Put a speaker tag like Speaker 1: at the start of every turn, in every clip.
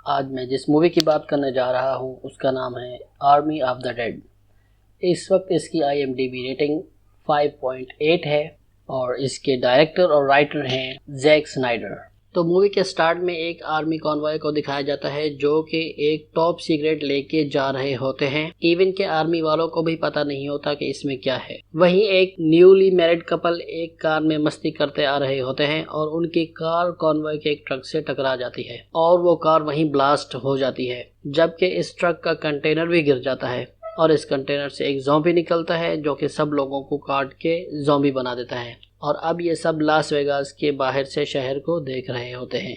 Speaker 1: आज मैं जिस मूवी की बात करने जा रहा हूँ उसका नाम है आर्मी ऑफ द डेड। इस वक्त इसकी IMDb रेटिंग 5.8 है और इसके डायरेक्टर और राइटर हैं जैक स्नाइडर। तो मूवी के स्टार्ट में एक आर्मी कॉन्वॉय को दिखाया जाता है जो कि एक टॉप सीक्रेट लेके जा रहे होते हैं। इवन के आर्मी वालों को भी पता नहीं होता कि इसमें क्या है। वहीं एक न्यूली मैरिड कपल एक कार में मस्ती करते आ रहे होते हैं और उनकी कार कॉन्वॉय के एक ट्रक से टकरा जाती है और वो कार वहीं ब्लास्ट हो जाती है, जबकि इस ट्रक का कंटेनर भी गिर जाता है और इस कंटेनर से एक ज़ॉम्बी निकलता है जो कि सब लोगों को काट के ज़ॉम्बी बना देता है। और अब ये सब लास वेगास के बाहर से शहर को देख रहे होते हैं।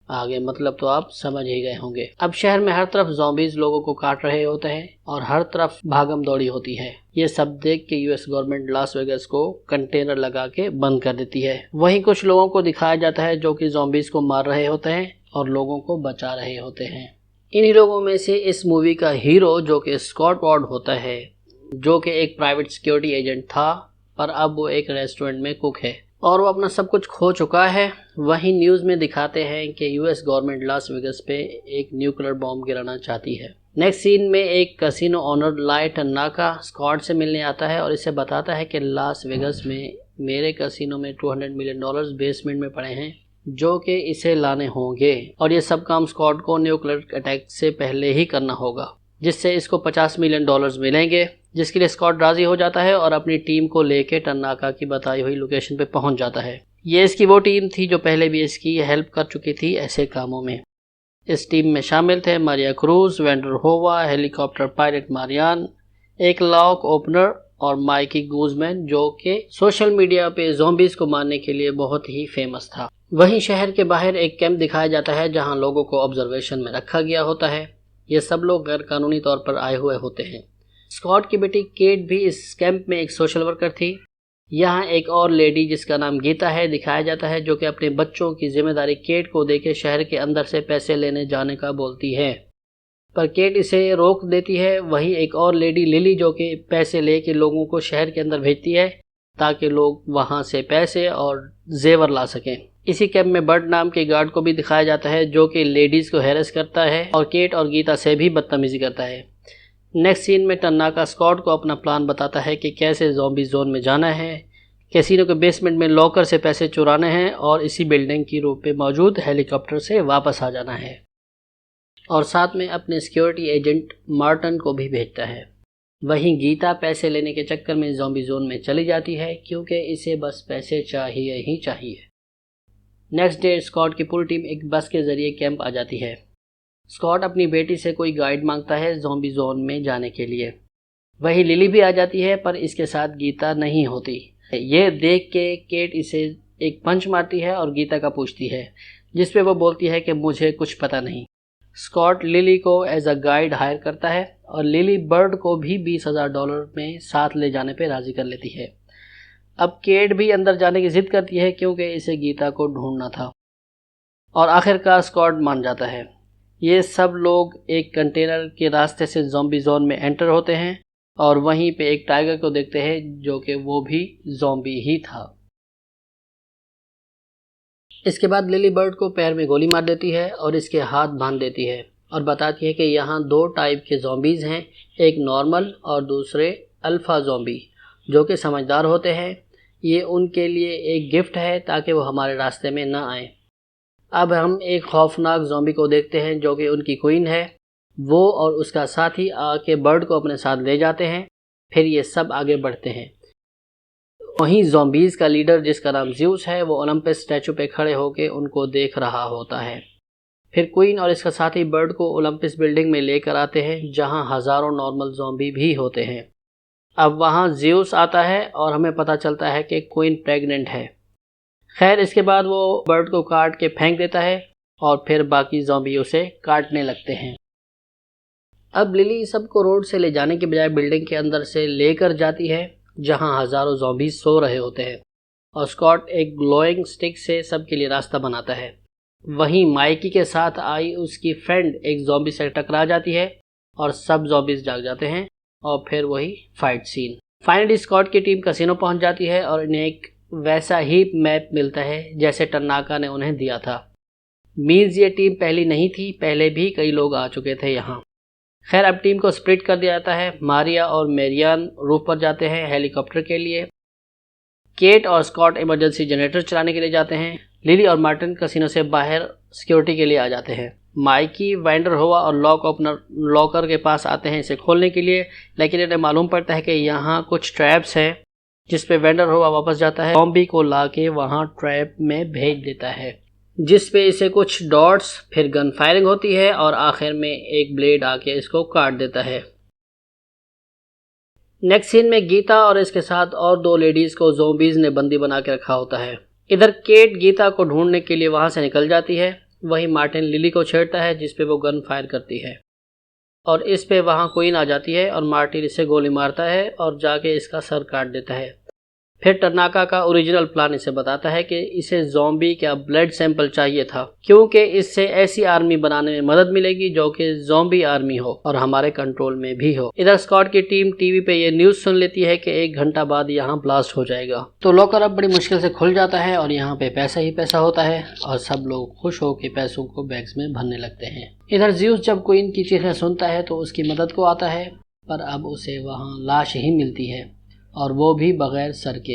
Speaker 1: आगे मतलब तो आप समझ ही गए होंगे। अब शहर में हर तरफ ज़ॉम्बीज लोगों को काट रहे होते हैं और हर तरफ भागम दौड़ी होती है। ये सब देख के US गवर्नमेंट लास वेगास को कंटेनर लगा के बंद कर देती है। वहीं कुछ लोगों को दिखाया जाता है जो कि ज़ॉम्बीज को मार रहे होते हैं और लोगों को बचा रहे होते हैं। इन्हीं लोगों में से इस मूवी का हीरो जो कि स्कॉट वॉर्ड होता है, जो कि एक प्राइवेट सिक्योरिटी एजेंट था पर अब वो एक रेस्टोरेंट में कुक है और वो अपना सब कुछ खो चुका है। वहीं न्यूज़ में दिखाते हैं कि US गवर्नमेंट लास वेगास पे एक न्यूक्लियर बॉम्ब गिराना चाहती है। नेक्स्ट सीन में एक कैसीनो ओनर लाय टन्नाका स्कॉट से मिलने आता है और इसे बताता है कि लास वेगास में मेरे कैसीनो में $200 मिलियन बेसमेंट में पड़े हैं जो कि इसे लाने होंगे और ये सब काम स्कॉट को न्यूक्लियर अटैक से पहले ही करना होगा, जिससे इसको $50 मिलियन मिलेंगे, जिसके लिए स्कॉट राजी हो जाता है और अपनी टीम को लेके टन्नाका की बताई हुई लोकेशन पे पहुंच जाता है। ये इसकी वो टीम थी जो पहले भी इसकी हेल्प कर चुकी थी ऐसे कामों में। इस टीम में शामिल थे मारिया क्रूज, वेंडर होवा, हेलीकॉप्टर पायलट मारियान, एक लॉक ओपनर और माइकी गूजमैन जो कि सोशल मीडिया पे ज़ॉम्बीज को मारने के लिए बहुत ही फेमस था। वहीं शहर के बाहर एक कैंप दिखाया जाता है जहां लोगों को ऑब्जर्वेशन में रखा गया होता है। ये सब लोग गैर कानूनी तौर पर आए हुए होते हैं। स्कॉट की बेटी केट भी इस कैंप में एक सोशल वर्कर थी। यहाँ एक और लेडी जिसका नाम गीता है दिखाया जाता है जो कि अपने बच्चों की जिम्मेदारी केट को देके शहर के अंदर से पैसे लेने जाने का बोलती है, पर केट इसे रोक देती है। वहीं एक और लेडी लिली जो कि पैसे लेके लोगों को शहर के अंदर भेजती है ताकि लोग वहां से पैसे और जेवर ला सकें। इसी कैंप में बर्ड नाम के गार्ड को भी दिखाया जाता है जो कि लेडीज को हैरेस करता है और केट और गीता से भी बदतमीजी करता है। नेक्स्ट सीन में टन्नाका स्कॉट को अपना प्लान बताता है कि कैसे ज़ॉम्बी जोन में जाना है, कैसीनो के बेसमेंट में लॉकर से पैसे चुराने हैं और इसी बिल्डिंग की रूफ पे मौजूद हेलीकॉप्टर से वापस आ जाना है। और साथ में अपने सिक्योरिटी एजेंट मार्टन को भी भेजता है। वहीं गीता पैसे लेने के चक्कर में ज़ॉम्बी जोन में चली जाती है क्योंकि इसे बस पैसे चाहिए ही चाहिए। नेक्स्ट डे स्कॉट की पूरी टीम एक बस के जरिए कैंप आ जाती है। स्कॉट अपनी बेटी से कोई गाइड मांगता है ज़ॉम्बी जोन में जाने के लिए। वहीं लिली भी आ जाती है पर इसके साथ गीता नहीं होती। ये देख के केट इसे एक पंच मारती है और गीता का पूछती है, जिस पे वो बोलती है कि मुझे कुछ पता नहीं। स्कॉट लिली को एज अ गाइड हायर करता है और लिली बर्ड को भी $20,000 में साथ ले जाने पे राजी कर लेती है। अब केट भी अंदर जाने की जिद करती है क्योंकि इसे गीता को ढूंढना था और आखिरकार स्कॉट मान जाता है। ये सब लोग एक कंटेनर के रास्ते से ज़ॉम्बी जोन में एंटर होते हैं और वहीं पे एक टाइगर को देखते हैं जो कि वो भी ज़ॉम्बी ही था। इसके बाद लिली बर्ड को पैर में गोली मार देती है और इसके हाथ बांध देती है और बताती है कि यहाँ 2 टाइप के ज़ॉम्बीज़ हैं, एक नॉर्मल और दूसरे अल्फ़ा ज़ॉम्बी जो कि समझदार होते हैं। ये उनके लिए एक गिफ्ट है ताकि वो हमारे रास्ते में ना आए। अब हम एक खौफनाक ज़ॉम्बी को देखते हैं जो कि उनकी क्वीन है। वो और उसका साथी आके बर्ड को अपने साथ ले जाते हैं। फिर ये सब आगे बढ़ते हैं। वहीं ज़ॉम्बीज़ का लीडर जिसका नाम ज़्यूस है वो ओलंपस स्टैचू पे खड़े होकर उनको देख रहा होता है। फिर क्वीन और इसका साथी बर्ड को ओलंपस बिल्डिंग में लेकर आते हैं जहां हज़ारों नॉर्मल ज़ॉम्बी भी होते हैं। अब वहां ज़्यूस आता है और हमें पता चलता है कि क्वीन प्रेग्नेंट है। खैर इसके बाद वो बर्ड को काट के फेंक देता है और फिर बाकी ज़ॉम्बी उसे काटने लगते हैं। अब लिली सबको रोड से ले जाने के बजाय बिल्डिंग के अंदर से लेकर जाती है जहां हज़ारों ज़ॉम्बी सो रहे होते हैं और स्कॉट एक ग्लोइंग स्टिक से सबके लिए रास्ता बनाता है। वहीं माइकी के साथ आई उसकी फ्रेंड एक ज़ॉम्बी से टकरा जाती है और सब ज़ॉम्बीज जाग जाते हैं और फिर वही फाइट सीन। फाइनली स्कॉट की टीम कैसीनो पहुंच जाती है और इन्हें एक वैसा ही मैप मिलता है जैसे टन्नाका ने उन्हें दिया था। मीन्स ये टीम पहली नहीं थी, पहले भी कई लोग आ चुके थे यहाँ। खैर अब टीम को स्प्लिट कर दिया जाता है। मारिया और मेरियान रूफ पर जाते हैं हेलीकॉप्टर के लिए। केट और स्कॉट इमरजेंसी जनरेटर चलाने के लिए जाते हैं। लिली और मार्टिन कैसीनो से बाहर सिक्योरिटी के लिए आ जाते हैं। माइकी, वैंडरहोवा और लॉक ओपनर लॉकर के पास आते हैं इसे खोलने के लिए, लेकिन इन्हें मालूम पड़ता है कि यहाँ कुछ ट्रैप्स हैं, जिस पे वैंडरहोवा वापस जाता है, ज़ॉम्बी को ला के वहाँ ट्रैप में भेज देता है, जिस पे इसे कुछ डॉट्स, फिर गन फायरिंग होती है और आखिर में एक ब्लेड आके इसको काट देता है। नेक्स्ट सीन में गीता और इसके साथ और 2 लेडीज को ज़ॉम्बीज ने बंदी बना के रखा होता है। इधर केट गीता को ढूंढने के लिए वहां से निकल जाती है। वहीं मार्टिन लिली को छेड़ता है, जिस पे वो गन फायर करती है और इस पे वहां क्वीन आ जाती है और मार्टिन इसे गोली मारता है और जाके इसका सर काट देता है। फिर टर्नाका का ओरिजिनल प्लान इसे बताता है कि इसे ज़ॉम्बी का ब्लड सैंपल चाहिए था, क्योंकि इससे ऐसी आर्मी बनाने में मदद मिलेगी जो कि ज़ॉम्बी आर्मी हो और हमारे कंट्रोल में भी हो। इधर स्कॉट की टीम टीवी पे ये न्यूज़ सुन लेती है कि 1 घंटा बाद यहाँ ब्लास्ट हो जाएगा। तो लॉकर अब बड़ी मुश्किल से खुल जाता है और यहाँ पे पैसा ही पैसा होता है और सब लोग खुश होकर पैसों को बैग्स में भरने लगते हैं। इधर ज़्यूस जब क्वीन की चीखें सुनता है तो उसकी मदद को आता है, पर अब उसे वहाँ लाश ही मिलती है और वो भी बगैर सर के।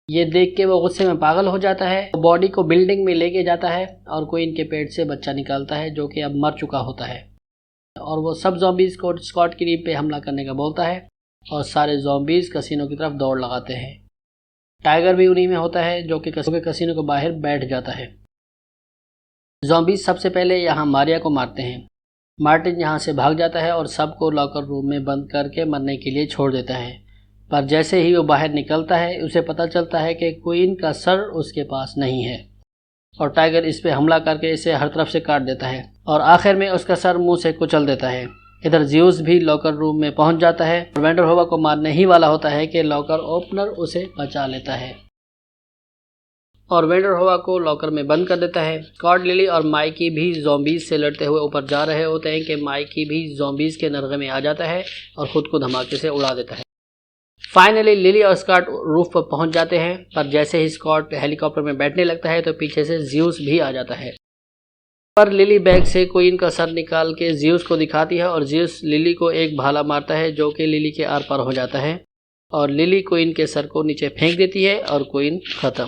Speaker 1: ये देख के वो गुस्से में पागल हो जाता है। वो बॉडी को बिल्डिंग में लेके जाता है और क्वीन के पेट से बच्चा निकालता है जो कि अब मर चुका होता है और वो सब ज़ॉम्बीज़ को स्कॉट की टीम पे हमला करने का बोलता है और सारे ज़ॉम्बीज़ कैसीनो की तरफ दौड़ लगाते हैं। टाइगर भी उन्हीं में होता है जो कि कैसीनो के बाहर बैठ जाता है। ज़ॉम्बीज़ सबसे पहले यहाँ मारिया को मारते हैं। मार्टिन यहाँ से भाग जाता है और सबको लॉकर रूम में बंद करके मरने के लिए छोड़ देता है, पर जैसे ही वो बाहर निकलता है उसे पता चलता है कि क्वीन का सर उसके पास नहीं है और टाइगर इस पे हमला करके इसे हर तरफ से काट देता है और आखिर में उसका सर मुंह से कुचल देता है। इधर ज़्यूस भी लॉकर रूम में पहुंच जाता है और वैंडरहोवा को मारने ही वाला होता है कि लॉकर ओपनर उसे बचा लेता है और वैंडरहोवा को लॉकर में बंद कर देता है। स्कॉट, लिली और माइकी भी ज़ॉम्बीज़ से लड़ते हुए ऊपर जा रहे होते हैं कि माइकी भी ज़ॉम्बीज़ के नरगे में आ जाता है और ख़ुद को धमाके से उड़ा देता है। फाइनली लिली और स्कॉट रूफ पर पहुंच जाते हैं, पर जैसे ही स्कॉट हेलीकॉप्टर में बैठने लगता है तो पीछे से ज़्यूस भी आ जाता है। पर लिली बैग से क्वीन का सर निकाल के ज़्यूस को दिखाती है और ज़्यूस लिली को एक भाला मारता है जो कि लिली के आर पार हो जाता है और लिली क्वीन के सर को नीचे फेंक देती है और क्वीन खत्म।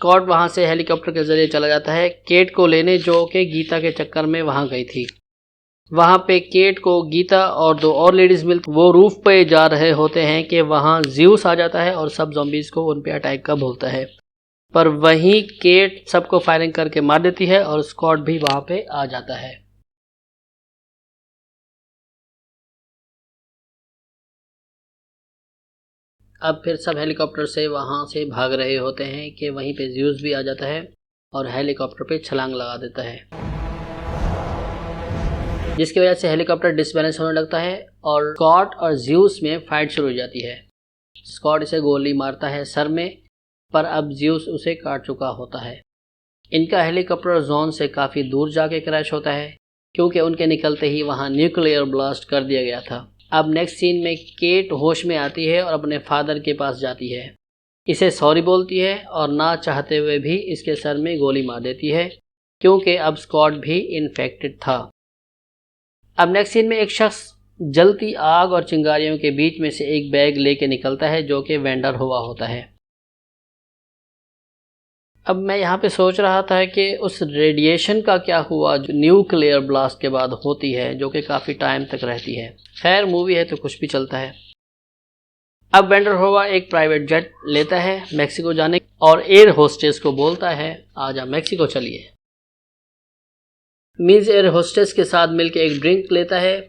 Speaker 1: स्कॉट वहां से हेलीकॉप्टर के जरिए चला जाता है केट को लेने, जो कि गीता के चक्कर में वहां गई थी। वहां पे केट को गीता और 2 और लेडीज मिलती, वो रूफ पे जा रहे होते हैं कि वहां ज़्यूस आ जाता है और सब ज़ॉम्बीज़ को उन पे अटैक का बोलता है, पर वहीं केट सबको फायरिंग करके मार देती है और स्कॉट भी वहां पे आ जाता है। अब फिर सब हेलीकॉप्टर से वहां से भाग रहे होते हैं कि वहीं पे ज़्यूस भी आ जाता है और हेलीकॉप्टर पे छलांग लगा देता है, जिसकी वजह से हेलीकॉप्टर डिसबैलेंस होने लगता है और स्कॉट और ज़्यूस में फाइट शुरू हो जाती है। स्कॉट इसे गोली मारता है सर में, पर अब ज़्यूस उसे काट चुका होता है। इनका हेलीकॉप्टर जोन से काफ़ी दूर जाके क्रैश होता है, क्योंकि उनके निकलते ही वहाँ न्यूक्लियर ब्लास्ट कर दिया गया था। अब नेक्स्ट सीन में केट होश में आती है और अपने फादर के पास जाती है, इसे सॉरी बोलती है और ना चाहते हुए भी इसके सर में गोली मार देती है, क्योंकि अब स्कॉट भी इन्फेक्टेड था। अब नेक्स्ट सीन में एक शख्स जलती आग और चिंगारियों के बीच में से एक बैग लेके निकलता है जो कि वैंडरहोवा होता है। अब मैं यहाँ पे सोच रहा था कि उस रेडिएशन का क्या हुआ जो न्यूक्लियर ब्लास्ट के बाद होती है, जो कि काफ़ी टाइम तक रहती है। खैर मूवी है तो कुछ भी चलता है। अब वैंडरहोवा एक प्राइवेट जेट लेता है मैक्सिको जाने और एयर होस्टेस को बोलता है आजा मैक्सिको चलिए। मीन्स एयर होस्टेस के साथ मिलकर एक ड्रिंक लेता है,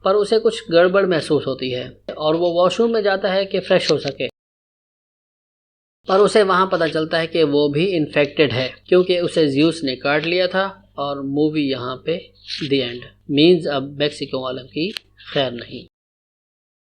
Speaker 1: पर उसे कुछ गड़बड़ महसूस होती है और वो वॉशरूम में जाता है कि फ्रेश हो सके, पर उसे वहाँ पता चलता है कि वो भी इन्फेक्टेड है, क्योंकि उसे ज़्यूस ने काट लिया था। और मूवी यहाँ पे द एंड। मीन्स अब मैक्सिको वालों की खैर नहीं।